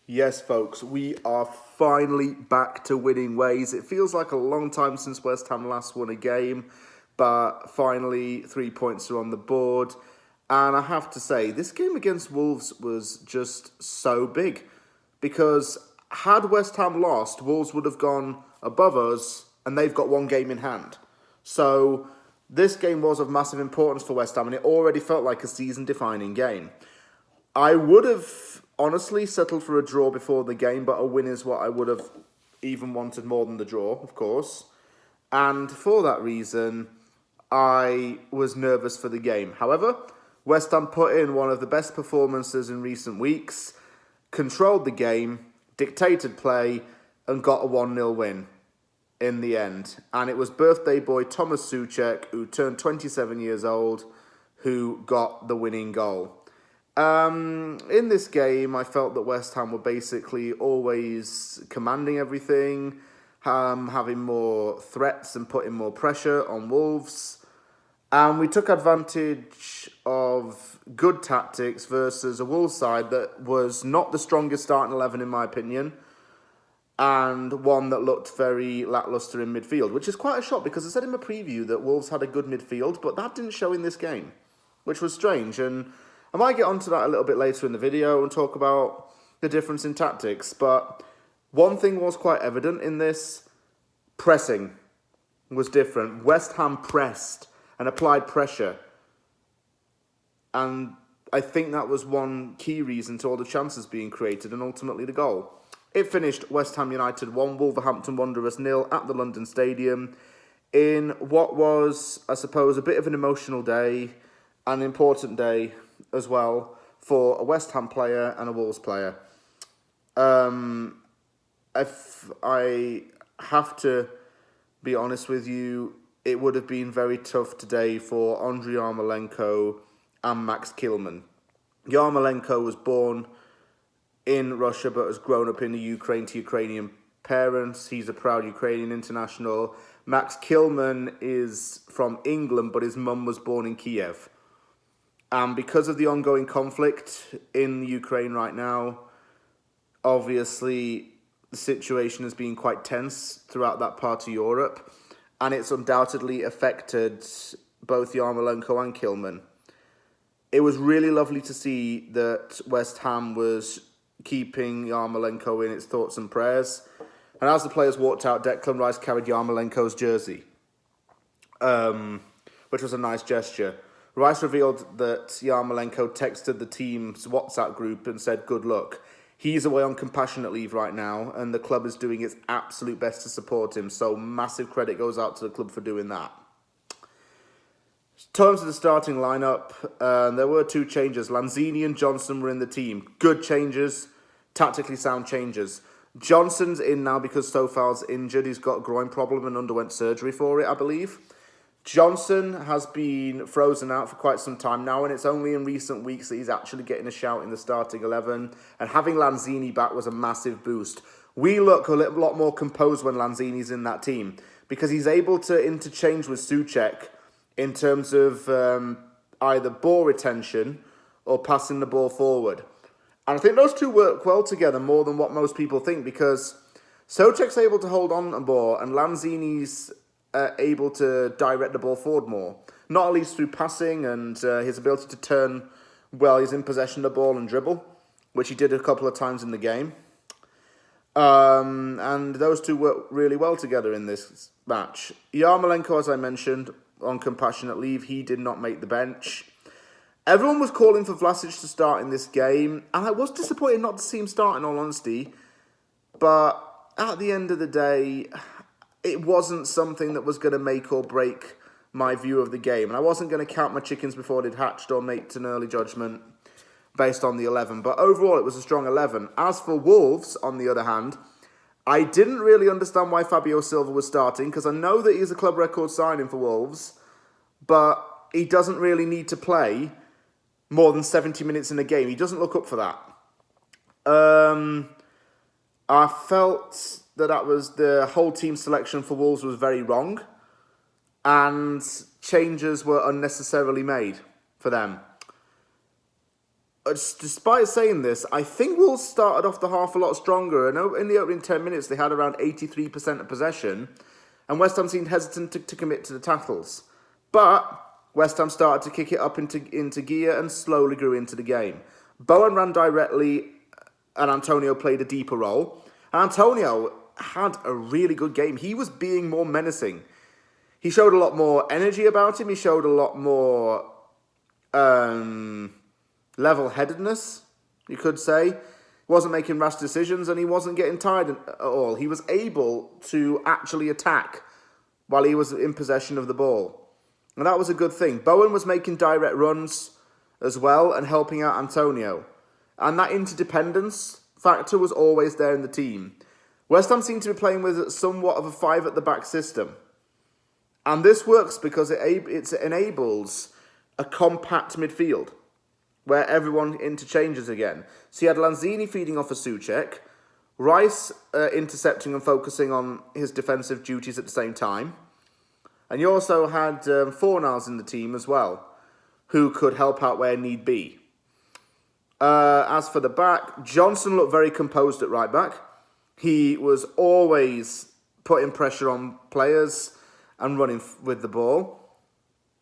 Yes, folks, we are finally back to winning ways. It feels like a long time since West Ham last won a game, but finally 3 points are on the board. And I have to say, this game against Wolves was just so big because had West Ham lost, Wolves would have gone above us and they've got one game in hand. So this game was of massive importance for West Ham and it already felt like a season-defining game. I would have honestly settled for a draw before the game, but a win is what I would have even wanted more than the draw, of course. And for that reason, I was nervous for the game. However, West Ham put in one of the best performances in recent weeks, controlled the game, dictated play, and got a 1-0 win in the end. And it was birthday boy Tomàš Souček, who turned 27 years old, who got the winning goal. In this game, I felt that West Ham were basically always commanding everything, having more threats and putting more pressure on Wolves. And we took advantage of good tactics versus a Wolves side that was not the strongest starting 11 in my opinion, and one that looked very lacklustre in midfield, which is quite a shock because I said in my preview that Wolves had a good midfield, but that didn't show in this game, which was strange. And I might get onto that a little bit later in the video and talk about the difference in tactics, but one thing was quite evident in this: pressing was different. West Ham pressed and applied pressure, and I think that was one key reason to all the chances being created and ultimately the goal. It finished West Ham United 1, Wolverhampton Wanderers 0 at the London Stadium in what was, I suppose, a bit of an emotional day, an important day as well for a West Ham player and a Wolves player. If I have to be honest with you, it would have been very tough today for Andriy Yarmolenko and Max Kilman. Yarmolenko was born in Russia but has grown up in the Ukraine to Ukrainian parents. He's a proud Ukrainian international. Max Kilman is from England, but his mum was born in Kiev. And because of the ongoing conflict in Ukraine right now, obviously the situation has been quite tense throughout that part of Europe, and it's undoubtedly affected both Yarmolenko and Kilman. It was really lovely to see that West Ham was keeping Yarmolenko in its thoughts and prayers. And as the players walked out, Declan Rice carried Yarmolenko's jersey, which was a nice gesture. Rice revealed that Yarmolenko texted the team's WhatsApp group and said, "Good luck. He's away on compassionate leave right now, and the club is doing its absolute best to support him." So massive credit goes out to the club for doing that. In terms of the starting lineup, there were two changes. Lanzini and Johnson were in the team. Good changes, tactically sound changes. Johnson's in now because Sofal's injured. He's got a groin problem and underwent surgery for it, I believe. Johnson has been frozen out for quite some time now, and it's only in recent weeks that he's actually getting a shout in the starting 11. And having Lanzini back was a massive boost. We look a lot more composed when Lanzini's in that team because he's able to interchange with Souček in terms of either ball retention or passing the ball forward. And I think those two work well together more than what most people think because Souček's able to hold on the ball and Lanzini's able to direct the ball forward more. Not at least through passing and his ability to turn while he's in possession of the ball and dribble, which he did a couple of times in the game. And those two work really well together in this match. Yarmolenko, as I mentioned, on compassionate leave, he did not make the bench. Everyone was calling for Vlasic to start in this game, and I was disappointed not to see him start, in all honesty. But at the end of the day, it wasn't something that was going to make or break my view of the game. And I wasn't going to count my chickens before they'd hatched or make an early judgment based on the 11. But overall, it was a strong 11. As for Wolves, on the other hand, I didn't really understand why Fabio Silva was starting, because I know that he's a club record signing for Wolves, but he doesn't really need to play more than 70 minutes in a game. He doesn't look up for that. I felt that was the whole team selection for Wolves was very wrong, and changes were unnecessarily made for them. Despite saying this, I think Wolves started off the half a lot stronger, and in the opening 10 minutes they had around 83% of possession, and West Ham seemed hesitant to commit to the tackles. But West Ham started to kick it up into gear and slowly grew into the game. Bowen ran directly, and Antonio played a deeper role. And Antonio had a really good game. He was being more menacing. He showed a lot more energy about him. He showed a lot more level-headedness, you could say. He wasn't making rash decisions, and he wasn't getting tired at all. He was able to actually attack while he was in possession of the ball. And that was a good thing. Bowen was making direct runs as well and helping out Antonio. And that interdependence factor was always there in the team. West Ham seemed to be playing with somewhat of a five-at-the-back system. And this works because it enables a compact midfield where everyone interchanges again. So you had Lanzini feeding off of Souček, Rice intercepting and focusing on his defensive duties at the same time. And you also had Fornals in the team as well, who could help out where need be. As for the back, Johnson looked very composed at right back. He was always putting pressure on players and running with the ball.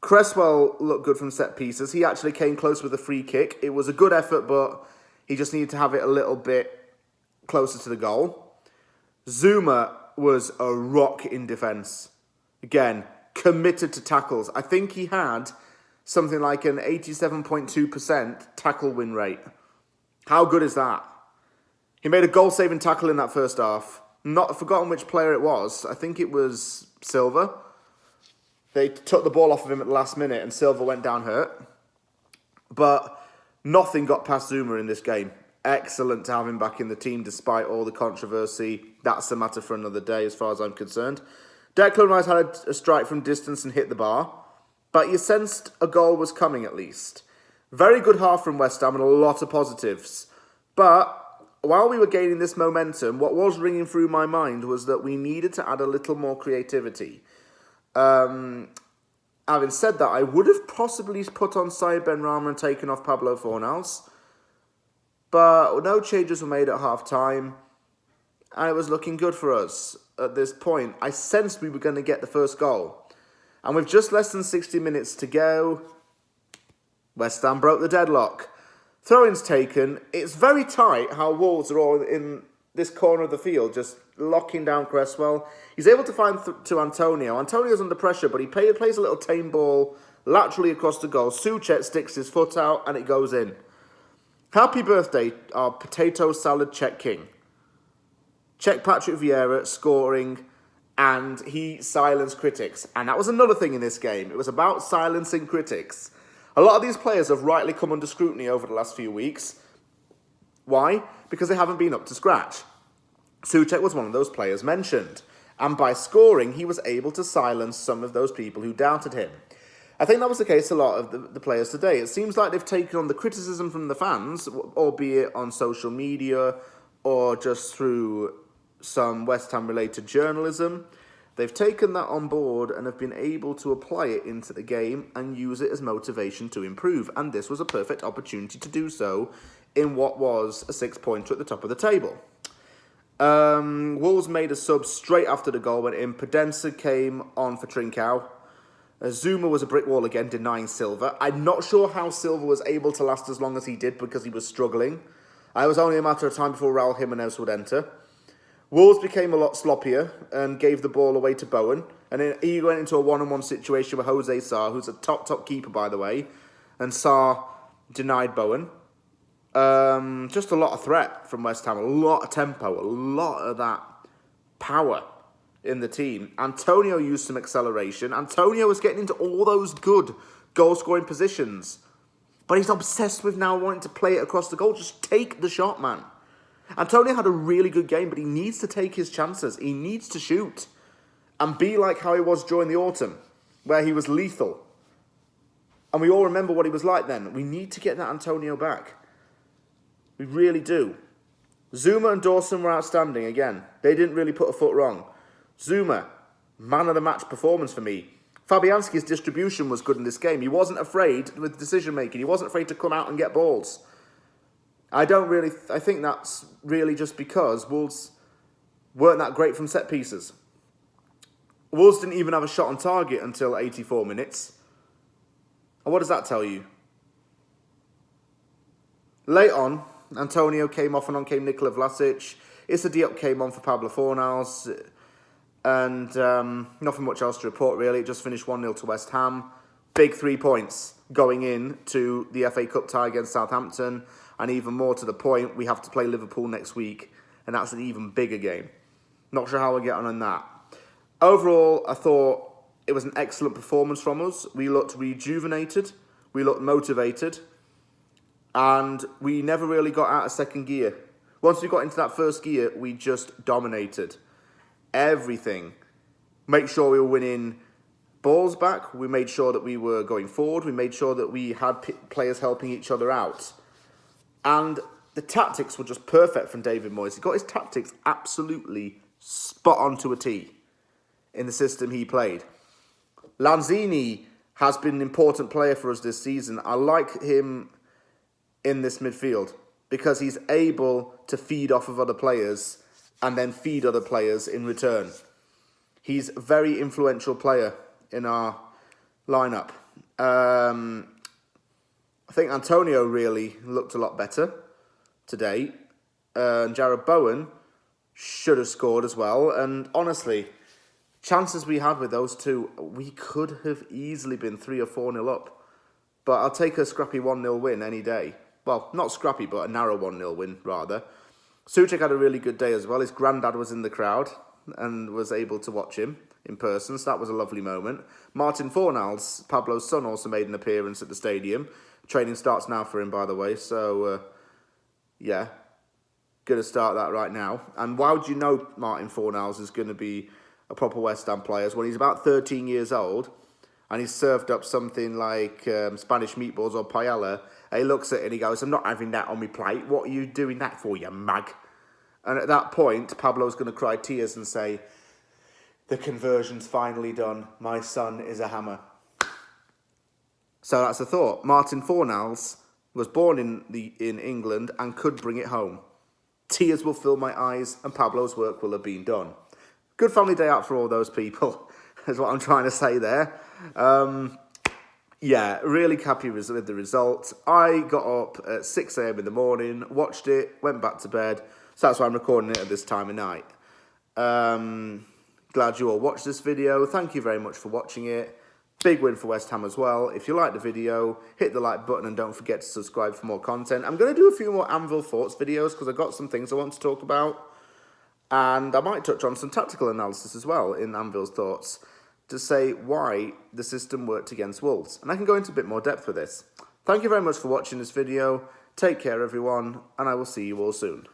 Cresswell looked good from set pieces. He actually came close with a free kick. It was a good effort, but he just needed to have it a little bit closer to the goal. Zuma was a rock in defence. Again, committed to tackles. I think he had something like an 87.2% tackle win rate. How good is that? He made a goal-saving tackle in that first half. Not forgotten which player it was. I think it was Silva. They took the ball off of him at the last minute and Silva went down hurt. But nothing got past Zuma in this game. Excellent to have him back in the team despite all the controversy. That's a matter for another day as far as I'm concerned. Declan Rice had a strike from distance and hit the bar. But you sensed a goal was coming at least. Very good half from West Ham and a lot of positives. But while we were gaining this momentum, what was ringing through my mind was that we needed to add a little more creativity. Having said that, I would have possibly put on Saïd Benrahma and taken off Pablo Fornals. But no changes were made at half-time. And it was looking good for us at this point. I sensed we were going to get the first goal. And with just less than 60 minutes to go, West Ham broke the deadlock. Throw-ins taken. It's very tight how Wolves are all in this corner of the field, just locking down Cresswell. He's able to find to Antonio. Antonio's under pressure, but he plays a little tame ball laterally across the goal. Souček sticks his foot out, and it goes in. Happy birthday, our potato salad Czech king. Czech Patrick Vieira scoring, and he silenced critics. And that was another thing in this game. It was about silencing critics. A lot of these players have rightly come under scrutiny over the last few weeks. Why? Because they haven't been up to scratch. Souček was one of those players mentioned. And by scoring, he was able to silence some of those people who doubted him. I think that was the case a lot of the players today. It seems like they've taken on the criticism from the fans, albeit on social media or just through some West Ham-related journalism. They've taken that on board and have been able to apply it into the game and use it as motivation to improve. And this was a perfect opportunity to do so in what was a 6-pointer at the top of the table. Wolves made a sub straight after the goal went in. Podenza came on for Trincao. Zuma was a brick wall again, denying Silva. I'm not sure how Silva was able to last as long as he did because he was struggling. It was only a matter of time before Raul Jimenez would enter. Wolves became a lot sloppier and gave the ball away to Bowen. And he went into a one-on-one situation with Jose Sarr, who's a top keeper, by the way. And Sarr denied Bowen. Just a lot of threat from West Ham. A lot of tempo. A lot of that power in the team. Antonio used some acceleration. Antonio was getting into all those good goal-scoring positions. But he's obsessed with now wanting to play it across the goal. Just take the shot, man. Antonio had a really good game, but he needs to take his chances. He needs to shoot and be like how he was during the autumn, where he was lethal. And we all remember what he was like then. We need to get that Antonio back. We really do. Zuma and Dawson were outstanding again. They didn't really put a foot wrong. Zuma, man of the match performance for me. Fabianski's distribution was good in this game. He wasn't afraid with decision making. He wasn't afraid to come out and get balls. I think that's really just because Wolves weren't that great from set pieces. Wolves didn't even have a shot on target until 84 minutes. And what does that tell you? Late on, Antonio came off and on came Nikola Vlasic. Issa Diop came on for Pablo Fornals. And nothing much else to report, really. It just finished 1-0 to West Ham. Big 3 points going in to the FA Cup tie against Southampton. And even more to the point, we have to play Liverpool next week. And that's an even bigger game. Not sure how we'll get on that. Overall, I thought it was an excellent performance from us. We looked rejuvenated. We looked motivated. And we never really got out of second gear. Once we got into that first gear, we just dominated everything. Make sure we were winning balls back. We made sure that we were going forward. We made sure that we had players helping each other out. And the tactics were just perfect from David Moyes. He got his tactics absolutely spot on to a T in the system he played. Lanzini has been an important player for us this season. I like him in this midfield because he's able to feed off of other players and then feed other players in return. He's a very influential player in our lineup. I think Antonio really looked a lot better today. Jarrod Bowen should have scored as well. And honestly, chances we had with those two, we could have easily been 3 or 4-0 up. But I'll take a scrappy 1-0 win any day. Well, not scrappy, but a narrow 1-0 win, rather. Souček had a really good day as well. His granddad was in the crowd and was able to watch him in person, so that was a lovely moment. Martin Fornals, Pablo's son, also made an appearance at the stadium. Training starts now for him, by the way, so, yeah, going to start that right now. And why would you know Martin Fornals is going to be a proper West Ham player? When he's about 13 years old, and he's served up something like Spanish meatballs or paella, he looks at it and he goes, "I'm not having that on my plate. What are you doing that for, you mug?" And at that point, Pablo's going to cry tears and say, "The conversion's finally done. My son is a hammer." So that's the thought. Martin Fornals was born in England and could bring it home. Tears will fill my eyes and Pablo's work will have been done. Good family day out for all those people, is what I'm trying to say there. Yeah, really happy with the result. I got up at 6 a.m. in the morning, watched it, went back to bed. So that's why I'm recording it at this time of night. Glad you all watched this video. Thank you very much for watching it. Big win for West Ham as well. If you liked the video, hit the like button and don't forget to subscribe for more content. I'm going to do a few more Anvil Thoughts videos because I've got some things I want to talk about. And I might touch on some tactical analysis as well in Anvil's Thoughts to say why the system worked against Wolves. And I can go into a bit more depth with this. Thank you very much for watching this video. Take care, everyone, and I will see you all soon.